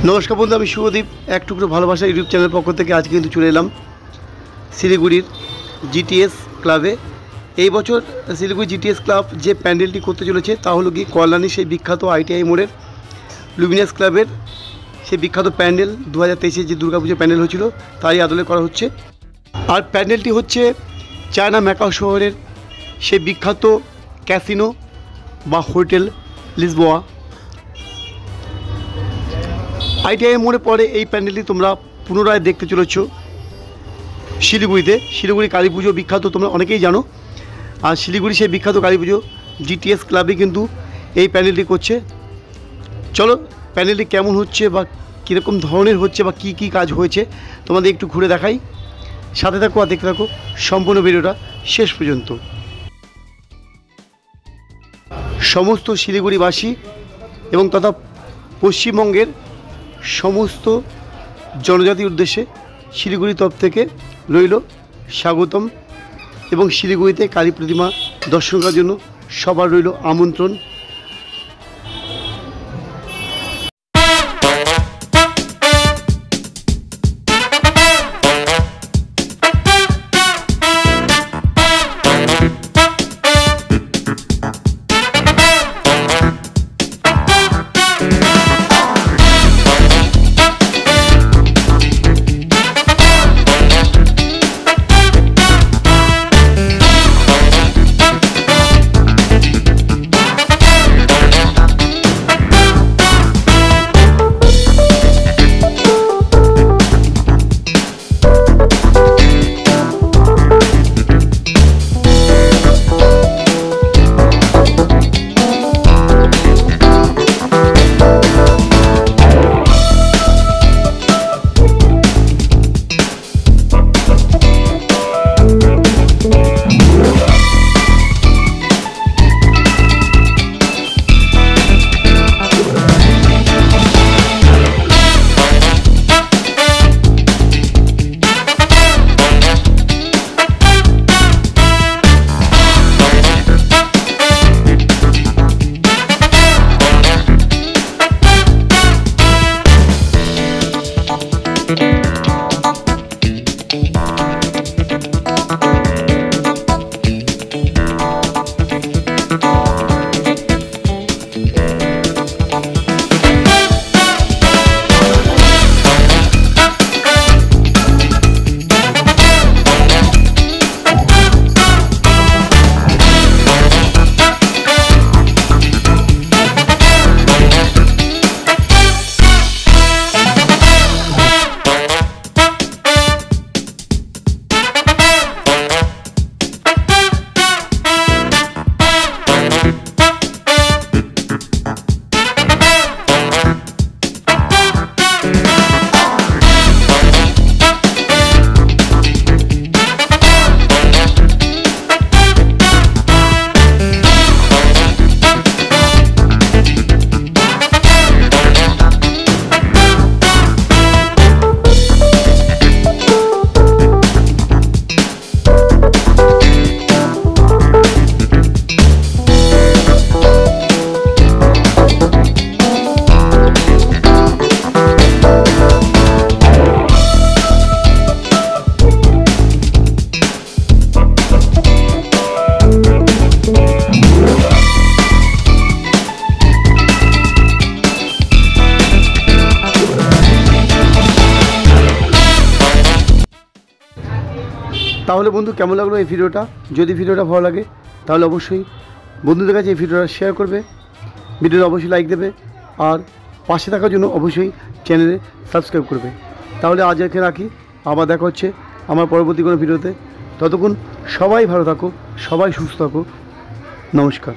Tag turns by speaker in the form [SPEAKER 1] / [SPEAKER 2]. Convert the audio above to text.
[SPEAKER 1] नमस्कार बंधु আমি শুভদীপ এক টুকরো ভালোবাসা ইউটিউব চ্যানেলের পক্ষ থেকে আজকে কিন্তু চলে এলাম শিলিগুড়ির জিটিএস ক্লাবে। এই বছর শিলিগুড়ি জিটিএস ক্লাব যে প্যান্ডেলটি করতে চলেছে তা হলো কি কল্যাণী সেই বিখ্যাত আইটিআই মোড়ের লুমিনাস ক্লাবের সেই বিখ্যাত প্যান্ডেল 2023 যে দুর্গাপুজো প্যান্ডেল হয়েছিল তারই আদলে করা হচ্ছে। আর প্যান্ডেলটি হচ্ছে চায়না ম্যাকাও শহরের সেই বিখ্যাত ক্যাসিনো বা হোটেল লিসবোয়া আইটিআই মোড়ে পরে এই প্যান্ডেলটি তোমরা পুনরায় দেখতে চলেছ শিলিগুড়িতে। শিলিগুড়ি কালী পুজো বিখ্যাত, তোমরা অনেকেই জানো। আর শিলিগুড়ি সেই বিখ্যাত কালী পুজো জিটিএস ক্লাবে কিন্তু এই প্যান্ডেলটি করছে। চলো প্যান্ডেলটি কেমন হচ্ছে বা কীরকম ধরনের হচ্ছে বা কী কাজ হয়েছে তোমাদের একটু ঘুরে দেখাই। সাথে থাকো আর দেখতে থাকো সম্পূর্ণ ভিডিওটা শেষ পর্যন্ত। সমস্ত শিলিগুড়িবাসী এবং তথা পশ্চিমবঙ্গের সমস্ত জনজাতির উদ্দেশ্যে শিলিগুড়ি তরফ থেকে রইল স্বাগতম এবং শিলিগুড়িতে কালী প্রতিমা দর্শন করার জন্য সবার রইল আমন্ত্রণ। তাহলে বন্ধু কেমন লাগলো এই ভিডিওটা? যদি ভিডিওটা ভালো লাগে তাহলে অবশ্যই বন্ধুদের কাছে এই ভিডিওটা শেয়ার করবে, ভিডিওটা অবশ্যই লাইক দেবে আর পাশে থাকার জন্য অবশ্যই চ্যানেলে সাবস্ক্রাইব করবে। তাহলে আজ এখানে রাখি, আবার দেখা হচ্ছে আমার পরবর্তী কোনো ভিডিওতে। ততক্ষণ সবাই ভালো থাকো, সবাই সুস্থ থাকো। নমস্কার।